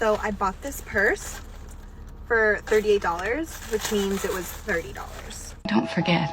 So I bought this purse for $38, which means it was $30. Don't forget,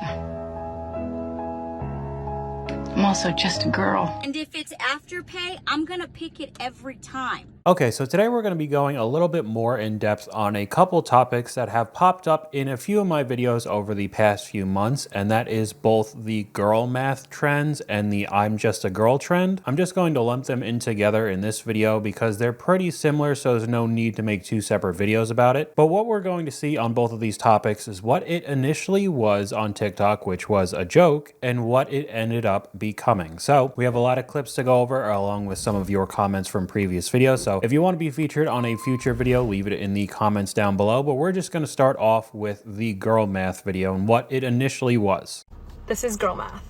I'm also just a girl. And if it's Afterpay, I'm gonna pick it every time. Okay, so today we're going to be going a little bit more in depth on a couple topics that have popped up in a few of my videos over the past few months, and that is both the girl math trends and the I'm just a girl trend. I'm just going to lump them in together in this video because they're pretty similar, so there's no need to make two separate videos about it. But what we're going to see on both of these topics is what it initially was on TikTok, which was a joke, and what it ended up becoming. So we have a lot of clips to go over along with some of your comments from previous videos. So if you want to be featured on a future video, leave it in the comments down below. But we're just going to start off with the girl math video and what it initially was. This is girl math.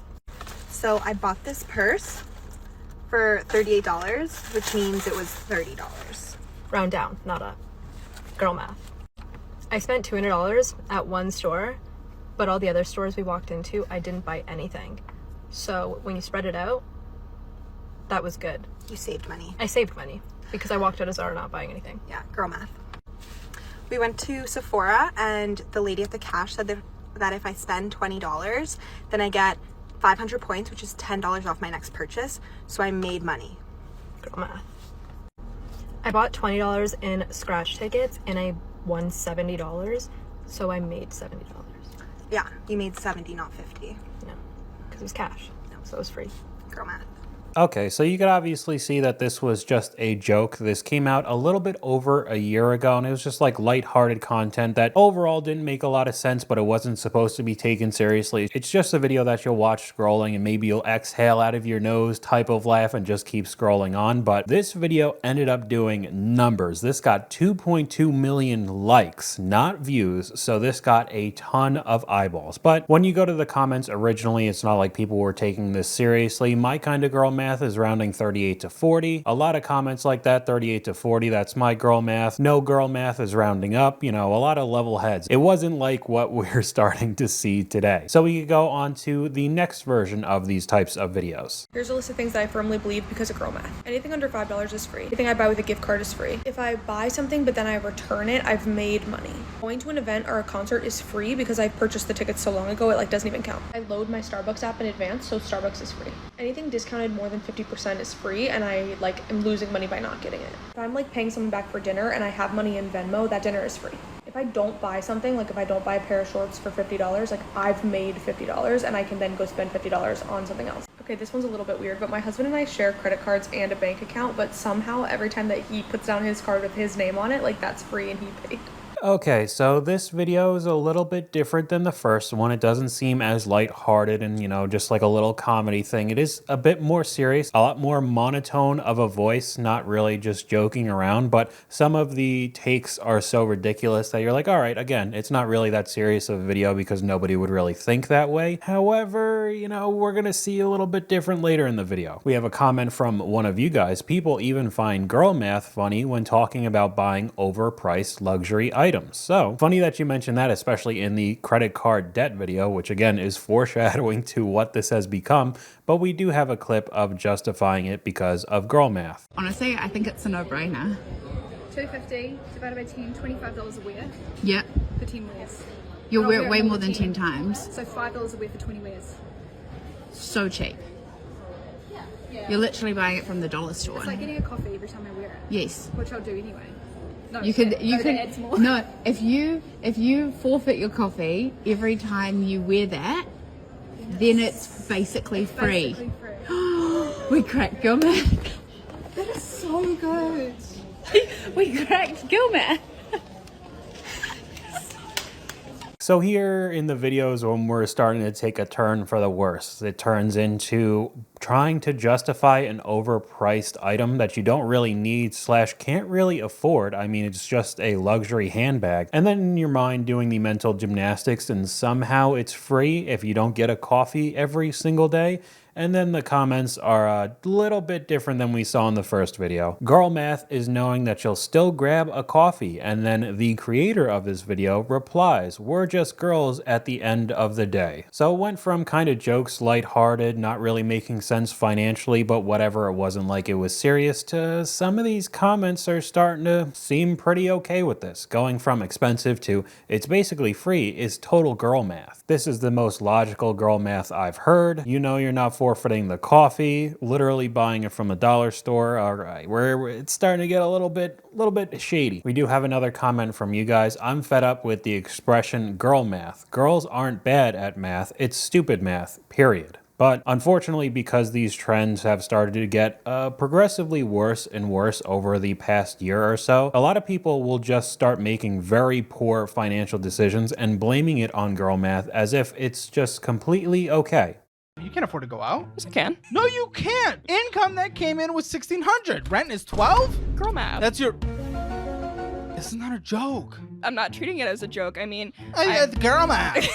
So I bought this purse for $38, which means it was $30. Round down, not up. Girl math. I spent $200 at one store, but all the other stores we walked into, I didn't buy anything. So when you spread it out, that was good. You saved money. I saved money because I walked out of Zara not buying anything. Yeah, girl math. We went to Sephora and the lady at the cash said that if I spend $20, then I get 500 points, which is $10 off my next purchase. So I made money. Girl math. I bought $20 in scratch tickets and I won $70. So I made $70. Yeah, you made 70, not 50. No, because it was cash. No, so it was free. Girl math. Okay, so you could obviously see that this was just a joke. This came out a little bit over a year ago, and it was just like lighthearted content that overall didn't make a lot of sense, but it wasn't supposed to be taken seriously. It's just a video that you'll watch scrolling and maybe you'll exhale out of your nose type of laugh and just keep scrolling on. But this video ended up doing numbers. This got 2.2 million likes, not views, so this got a ton of eyeballs. But when you go to the comments originally, it's not like people were taking this seriously. My kind of girl math is rounding 38 to 40. A lot of comments like that, 38 to 40, that's my girl math. No girl math is rounding up, you know, a lot of level heads. It wasn't like what we're starting to see today. So we could go on to the next version of these types of videos. Here's a list of things that I firmly believe because of girl math. Anything under $5 is free. Anything I buy with a gift card is free. If I buy something but then I return it, I've made money. Going to an event or a concert is free because I purchased the tickets so long ago, it like doesn't even count. I load my Starbucks app in advance, so Starbucks is free. Anything discounted more than 50% is free, and I like am losing money by not getting it. If I'm like paying someone back for dinner and I have money in Venmo, that dinner is free. If I don't buy something, like if I don't buy a pair of shorts for $50, like I've made $50 and I can then go spend $50 on something else. Okay, this one's a little bit weird, but my husband and I share credit cards and a bank account, but somehow every time that he puts down his card with his name on it, like that's free and he paid. Okay, so this video is a little bit different than the first one. It doesn't seem as lighthearted and, you know, just like a little comedy thing. It is a bit more serious, a lot more monotone of a voice, not really just joking around, but some of the takes are so ridiculous that you're like, all right, again, it's not really that serious of a video because nobody would really think that way. However, you know, we're going to see a little bit different later in the video. We have a comment from one of you guys. People even find girl math funny when talking about buying overpriced luxury items. So funny that you mentioned that, especially in the credit card debt video, which again is foreshadowing to what this has become. But we do have a clip of justifying it because of girl math. Honestly, I think it's a no-brainer. $2.50 divided by 10, $25 a wear Yep. for 10 wears. You'll And I'll wear it way more than 10 times. So $5 a wear for 20 wears. So cheap. You're literally buying it from the dollar store. It's like getting a coffee every time I wear it. Yes. Which I'll do anyway. No, You could that adds more. no, if you forfeit your coffee every time you wear that, then it's basically free. Basically free. We cracked girl math. That is so good. We cracked girl math. So here in the videos when we're starting to take a turn for the worse, it turns into trying to justify an overpriced item that you don't really need / can't really afford. I mean, it's just a luxury handbag. And then in your mind doing the mental gymnastics and somehow it's free if you don't get a coffee every single day. And then the comments are a little bit different than we saw in the first video. Girl math is knowing that you'll still grab a coffee, and then the creator of this video replies, "We're just girls at the end of the day." So it went from kind of jokes, lighthearted, not really making sense financially, but whatever, it wasn't like it was serious, to some of these comments are starting to seem pretty okay with this. Going from expensive to it's basically free is total girl math. This is the most logical girl math I've heard. You know you're not forfeiting the coffee, literally buying it from a dollar store. All right, it's starting to get a little bit shady. We do have another comment from you guys. "I'm fed up with the expression girl math. Girls aren't bad at math, it's stupid math, period." But unfortunately, because these trends have started to get progressively worse and worse over the past year or so, a lot of people will just start making very poor financial decisions and blaming it on girl math as if it's just completely okay. You can't afford to go out. Yes, I can. No, you can't. Income that came in was $1,600. Rent is $12. Girl math. That's your. This is not a joke. I'm not treating it as a joke. I mean, It's girl math.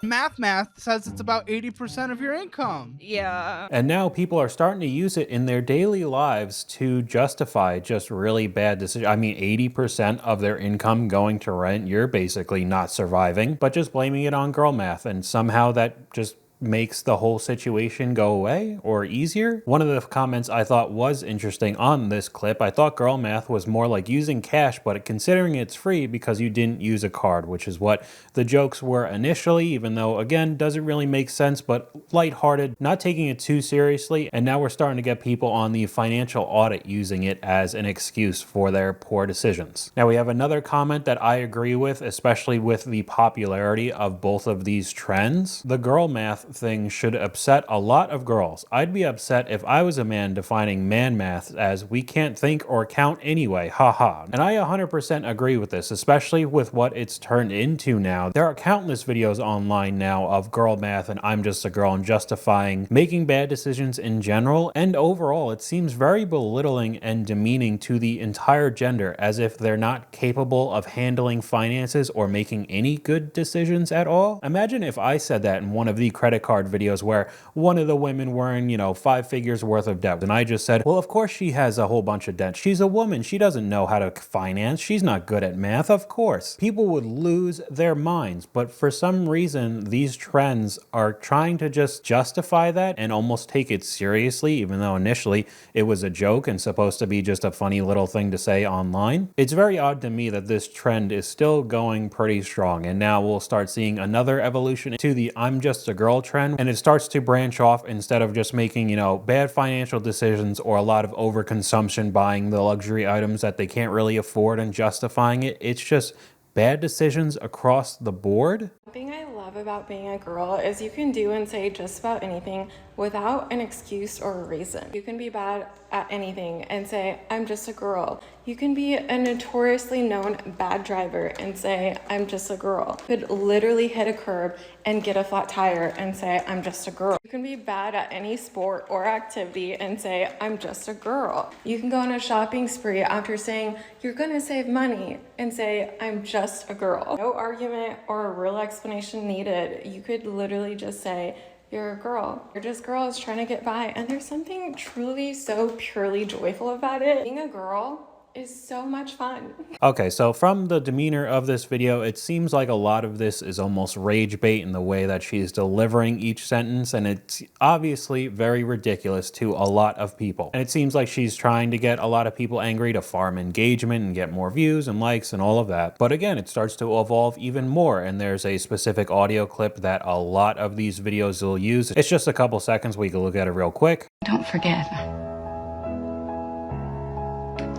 Math says it's about 80% of your income. yeah. And now people are starting to use it in their daily lives to justify just really bad decisions. I mean, 80% of their income going to rent, you're basically not surviving, but just blaming it on girl math, and somehow that just makes the whole situation go away or easier. One of the comments I thought was interesting on this clip, I thought girl math was more like using cash, but considering it's free because you didn't use a card, which is what the jokes were initially, even though, again, doesn't really make sense, but lighthearted, not taking it too seriously. And now we're starting to get people on the financial audit using it as an excuse for their poor decisions. Now we have another comment that I agree with, especially with the popularity of both of these trends. The girl math thing should upset a lot of girls. I'd be upset if I was a man defining man math as we can't think or count anyway, haha. And I 100% agree with this, especially with what it's turned into now. There are countless videos online now of girl math and I'm just a girl and justifying making bad decisions in general, and overall it seems very belittling and demeaning to the entire gender, as if they're not capable of handling finances or making any good decisions at all. Imagine if I said that in one of the credit card videos where one of the women were in, 5 figures worth of debt. And I just said, well, of course she has a whole bunch of debt. She's a woman. She doesn't know how to finance. She's not good at math. Of course. People would lose their minds. But for some reason, these trends are trying to just justify that and almost take it seriously, even though initially it was a joke and supposed to be just a funny little thing to say online. It's very odd to me that this trend is still going pretty strong. And now we'll start seeing another evolution to the I'm just a girl trend, and it starts to branch off. Instead of just making, bad financial decisions or a lot of overconsumption, buying the luxury items that they can't really afford and justifying it, it's just bad decisions across the board. The thing I love about being a girl is you can do and say just about anything without an excuse or a reason. You can be bad at anything and say, I'm just a girl. You can be a notoriously known bad driver and say, I'm just a girl. You could literally hit a curb and get a flat tire and say, I'm just a girl. You can be bad at any sport or activity and say, I'm just a girl. You can go on a shopping spree after saying, you're gonna save money, and say, I'm just a girl. No argument or a real explanation needed. You could literally just say, you're a girl. You're just girls trying to get by. And there's something truly so purely joyful about it. Being a girl is so much fun. Okay, so from the demeanor of this video, it seems like a lot of this is almost rage bait in the way that she's delivering each sentence, and it's obviously very ridiculous to a lot of people. And it seems like she's trying to get a lot of people angry to farm engagement and get more views and likes and all of that. But again, it starts to evolve even more, and there's a specific audio clip that a lot of these videos will use. It's just a couple seconds. We can look at it real quick. Don't forget,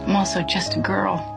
I'm also just a girl.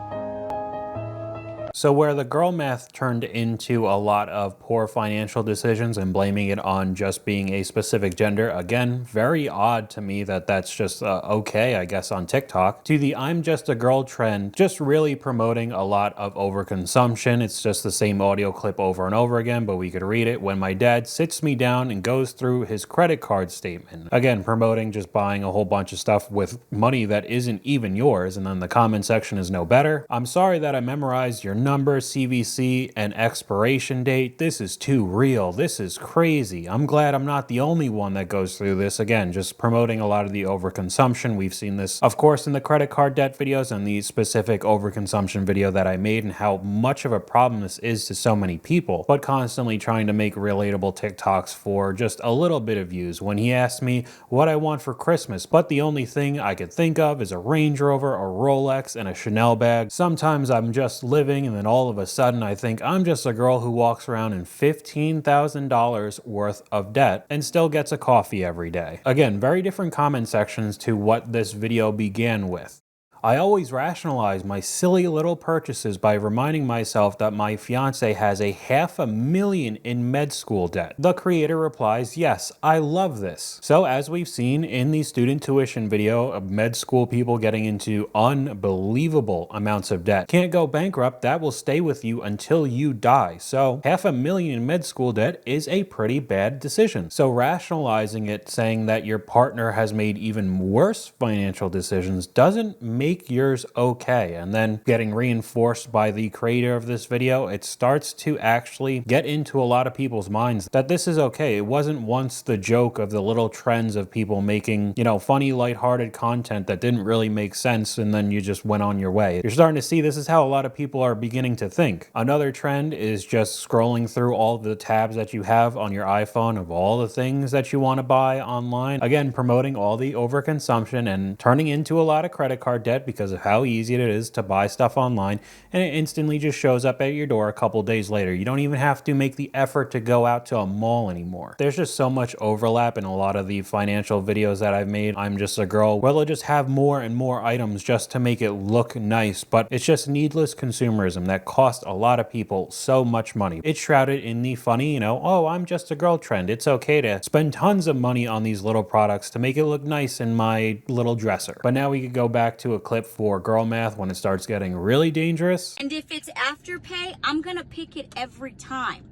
So where the girl math turned into a lot of poor financial decisions and blaming it on just being a specific gender, again, very odd to me that that's just okay, I guess, on TikTok, to the I'm just a girl trend, just really promoting a lot of overconsumption. It's just the same audio clip over and over again, but we could read it. When my dad sits me down and goes through his credit card statement. Again, promoting just buying a whole bunch of stuff with money that isn't even yours, and then the comment section is no better. I'm sorry that I memorized your number, CVC, and expiration date. This is too real. This is crazy. I'm glad I'm not the only one that goes through this. Again, just promoting a lot of the overconsumption. We've seen this, of course, in the credit card debt videos and the specific overconsumption video that I made, and how much of a problem this is to so many people, but constantly trying to make relatable TikToks for just a little bit of views. When he asked me what I want for Christmas, but the only thing I could think of is a Range Rover, a Rolex, and a Chanel bag. Sometimes I'm just living, and then all of a sudden I think I'm just a girl who walks around in $15,000 worth of debt and still gets a coffee every day. Again, very different comment sections to what this video began with. I always rationalize my silly little purchases by reminding myself that my fiance has a $500,000 in med school debt. The creator replies, yes, I love this. So as we've seen in the student tuition video of med school people getting into unbelievable amounts of debt, can't go bankrupt, that will stay with you until you die. So $500,000 in med school debt is a pretty bad decision. So rationalizing it, saying that your partner has made even worse financial decisions, doesn't make yours okay. And then getting reinforced by the creator of this video, it starts to actually get into a lot of people's minds that this is okay. It wasn't once the joke of the little trends of people making, you know, funny, lighthearted content that didn't really make sense, and then you just went on your way. You're starting to see this is how a lot of people are beginning to think. Another trend is just scrolling through all the tabs that you have on your iPhone of all the things that you want to buy online. Again, promoting all the overconsumption and turning into a lot of credit card debt because of how easy it is to buy stuff online, and it instantly just shows up at your door a couple days later. You don't even have to make the effort to go out to a mall anymore. There's just so much overlap in a lot of the financial videos that I've made. I'm just a girl, where they'll just have more and more items just to make it look nice, but it's just needless consumerism that cost a lot of people so much money. It's shrouded in the funny, you know, oh, I'm just a girl trend. It's okay to spend tons of money on these little products to make it look nice in my little dresser. But now we could go back to a clip for girl math when it starts getting really dangerous. And if it's Afterpay, I'm gonna pick it every time.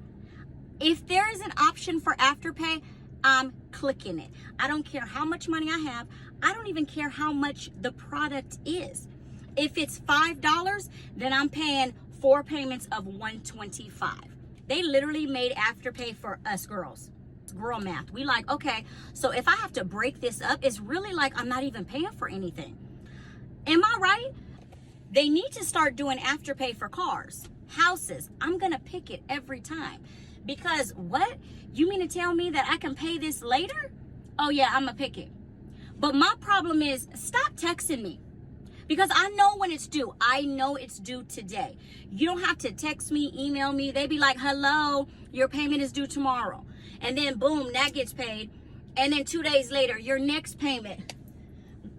If there is an option for Afterpay, I'm clicking it. I don't care how much money I have. I don't even care how much the product is. If it's $5, then I'm paying 4 payments of $125. They literally made Afterpay for us girls. It's girl math. We like, okay, so if I have to break this up, it's really like I'm not even paying for anything. Am I right? They need to start doing Afterpay for cars, houses. I'm gonna pick it every time. Because what? You mean to tell me that I can pay this later? Oh yeah, I'm gonna pick it. But my problem is, stop texting me. Because I know when it's due. I know it's due today. You don't have to text me, email me. They be like, hello, your payment is due tomorrow. And then boom, that gets paid. And then 2 days later, your next payment.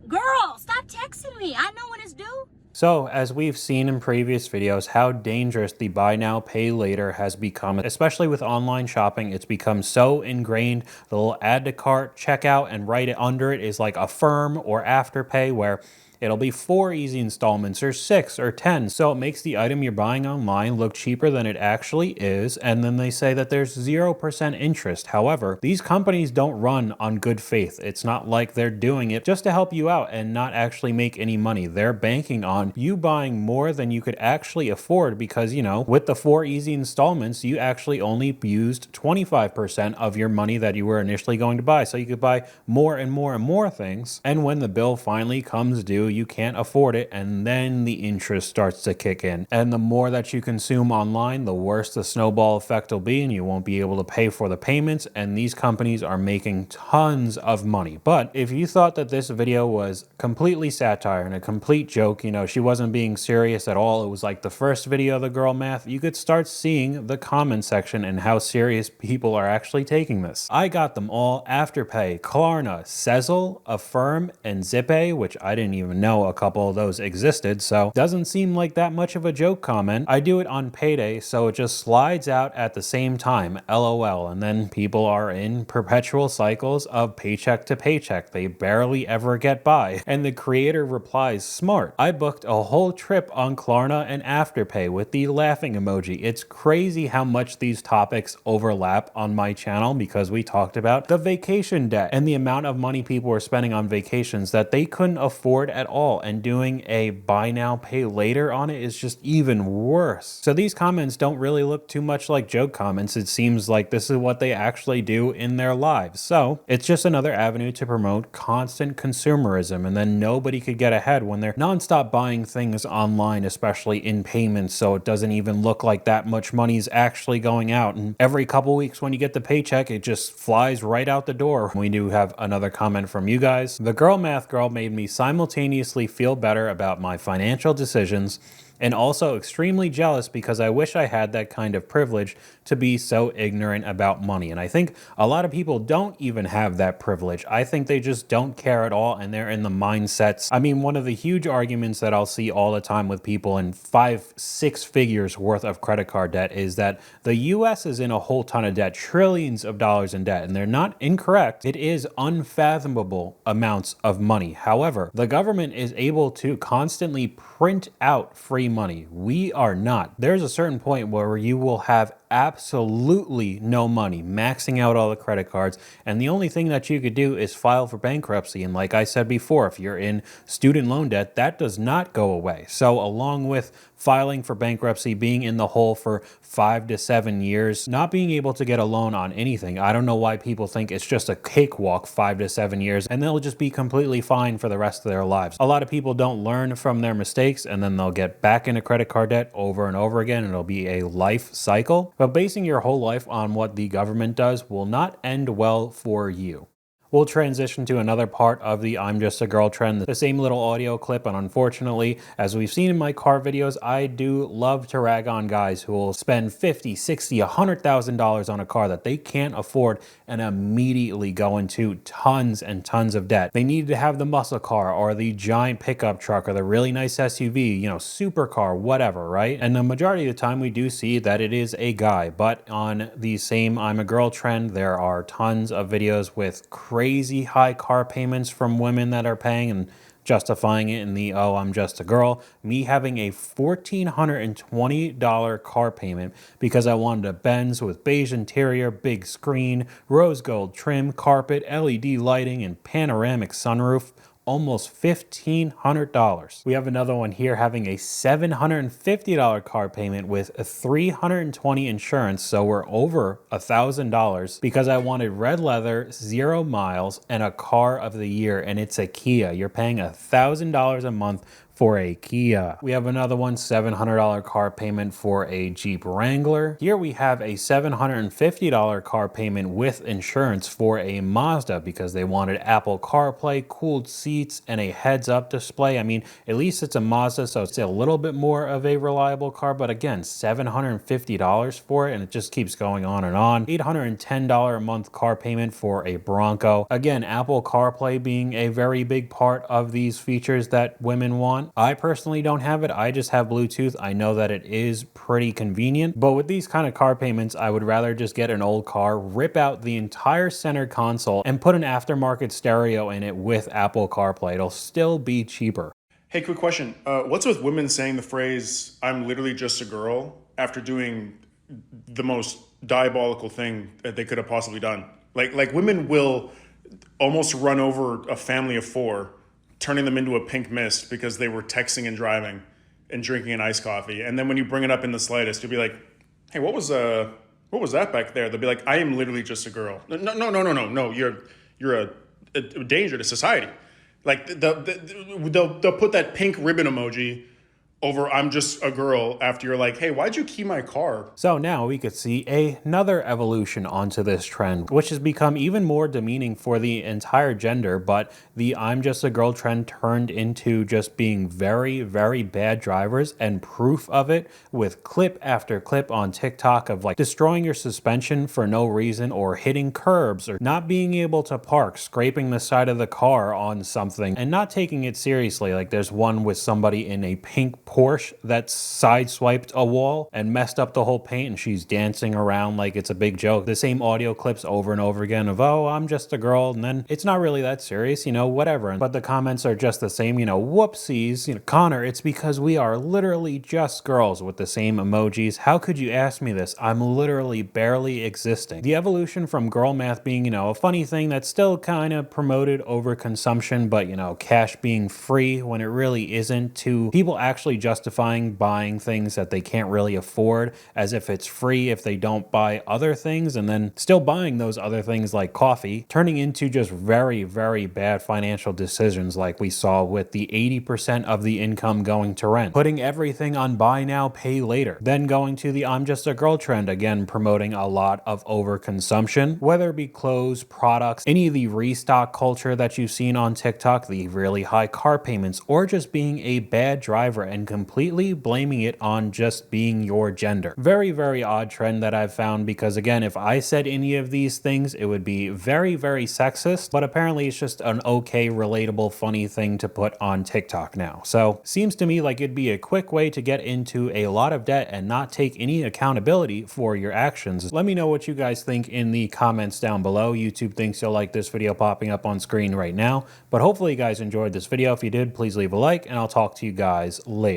Girl, stop texting me. I know when it's due. So, as we've seen in previous videos, how dangerous the buy now, pay later has become, especially with online shopping. It's become so ingrained. The little add to cart, checkout, and right under it is like Affirm or Afterpay, where it'll be 4 easy installments or 6 or 10. So it makes the item you're buying online look cheaper than it actually is. And then they say that there's 0% interest. However, these companies don't run on good faith. It's not like they're doing it just to help you out and not actually make any money. They're banking on you buying more than you could actually afford because, you know, with the 4 easy installments, you actually only used 25% of your money that you were initially going to buy. So you could buy more and more and more things. And when the bill finally comes due, you can't afford it, and then the interest starts to kick in. And the more that you consume online, the worse the snowball effect will be, and you won't be able to pay for the payments, and these companies are making tons of money. But if you thought that this video was completely satire and a complete joke, you know, she wasn't being serious at all, it was like the first video of the girl math, you could start seeing the comment section and how serious people are actually taking this. I got them all: Afterpay, Klarna, Sezzle, Affirm, and Zippay, which I didn't even know a couple of those existed, so doesn't seem like that much of a joke comment. I do it on payday, so it just slides out at the same time, LOL, and then people are in perpetual cycles of paycheck to paycheck. They barely ever get by. And the creator replies, smart. I booked a whole trip on Klarna and Afterpay with the laughing emoji. It's crazy how much these topics overlap on my channel because we talked about the vacation debt and the amount of money people were spending on vacations that they couldn't afford at at all, and doing a buy now, pay later on it is just even worse. So these comments don't really look too much like joke comments. It seems like this is what they actually do in their lives. So it's just another avenue to promote constant consumerism, and then nobody could get ahead when they're nonstop buying things online, especially in payments, so it doesn't even look like that much money is actually going out. And every couple weeks when you get the paycheck, it just flies right out the door. We do have another comment from you guys. The girl math girl made me simultaneously feel better about my financial decisions and also extremely jealous because I wish I had that kind of privilege to be so ignorant about money. And I think a lot of people don't even have that privilege. I think they just don't care at all, and they're in the mindsets. I mean, one of the huge arguments that I'll see all the time with people in 5-6 figures worth of credit card debt is that the US is in a whole ton of debt, trillions of dollars in debt, and they're not incorrect. It is unfathomable amounts of money. However, the government is able to constantly print out free money. We are not. There's a certain point where you will have absolutely no money, maxing out all the credit cards, and the only thing that you could do is file for bankruptcy. And like I said before, if you're in student loan debt, that does not go away. So along with filing for bankruptcy, being in the hole for 5 to 7 years, not being able to get a loan on anything, I don't know why people think it's just a cakewalk 5 to 7 years and they'll just be completely fine for the rest of their lives. A lot of people don't learn from their mistakes, and then they'll get back into credit card debt over and over again. It'll be a life cycle. But basing your whole life on what the government does will not end well for you. We'll transition to another part of the I'm Just a Girl trend, the same little audio clip, and unfortunately, as we've seen in my car videos, I do love to rag on guys who will spend $50,000, $60,000, $100,000 on a car that they can't afford and immediately go into tons and tons of debt. They need to have the muscle car or the giant pickup truck or the really nice SUV, you know, supercar, whatever, right? And the majority of the time we do see that it is a guy, but on the same I'm a Girl trend, there are tons of videos with crazy high car payments from women that are paying and justifying it in the, oh, I'm just a girl. Me having a $1,420 car payment because I wanted a Benz with beige interior, big screen, rose gold trim, carpet, LED lighting, and panoramic sunroof. Almost $1,500. We have another one here having a $750 car payment with a $320 insurance, so we're over $1,000 because I wanted red leather, 0 miles, and a car of the year, and it's a Kia. You're paying $1,000 a month for a Kia. We have another one, $700 car payment for a Jeep Wrangler. Here we have a $750 car payment with insurance for a Mazda because they wanted Apple CarPlay, cooled seats, and a heads-up display. I mean, at least it's a Mazda, so it's a little bit more of a reliable car, but again, $750 for it, and it just keeps going on and on. $810 a month car payment for a Bronco. Again, Apple CarPlay being a very big part of these features that women want. I personally don't have it. I just have Bluetooth. I know that it is pretty convenient, but with these kind of car payments, I would rather just get an old car, rip out the entire center console, and put an aftermarket stereo in it with Apple CarPlay. It'll still be cheaper. Hey, quick question. What's with women saying the phrase, I'm literally just a girl, after doing the most diabolical thing that they could have possibly done? Like women will almost run over a family of 4, turning them into a pink mist because they were texting and driving and drinking an iced coffee. And then when you bring it up in the slightest, you'll be like, hey, what was that back there? They'll be like, I am literally just a girl. No, you're a danger to society. Like they'll put that pink ribbon emoji over I'm just a girl after you're like, hey, why'd you key my car? So now we could see another evolution onto this trend, which has become even more demeaning for the entire gender, but the I'm just a girl trend turned into just being very, very bad drivers, and proof of it with clip after clip on TikTok of like destroying your suspension for no reason, or hitting curbs, or not being able to park, scraping the side of the car on something and not taking it seriously. Like there's one with somebody in a pink Porsche that sideswiped a wall and messed up the whole paint, and she's dancing around like it's a big joke. The same audio clips over and over again of, oh, I'm just a girl, and then it's not really that serious, you know, whatever. But the comments are just the same, you know, whoopsies, you know, Connor, it's because we are literally just girls, with the same emojis. How could you ask me this? I'm literally barely existing. The evolution from girl math being, you know, a funny thing that's still kind of promoted over consumption, but, you know, cash being free when it really isn't, to people actually justifying buying things that they can't really afford as if it's free if they don't buy other things, and then still buying those other things like coffee, turning into just very, very bad financial decisions like we saw with the 80% of the income going to rent, putting everything on buy now, pay later, then going to the I'm just a girl trend, again promoting a lot of overconsumption, whether it be clothes, products, any of the restock culture that you've seen on TikTok, the really high car payments, or just being a bad driver and completely blaming it on just being your gender. Very, very odd trend that I've found, because again, if I said any of these things, it would be very, very sexist, but apparently it's just an okay, relatable, funny thing to put on TikTok now. So seems to me like it'd be a quick way to get into a lot of debt and not take any accountability for your actions. Let me know what you guys think in the comments down below. YouTube thinks you'll like this video popping up on screen right now, but hopefully you guys enjoyed this video. If you did, please leave a like, and I'll talk to you guys later.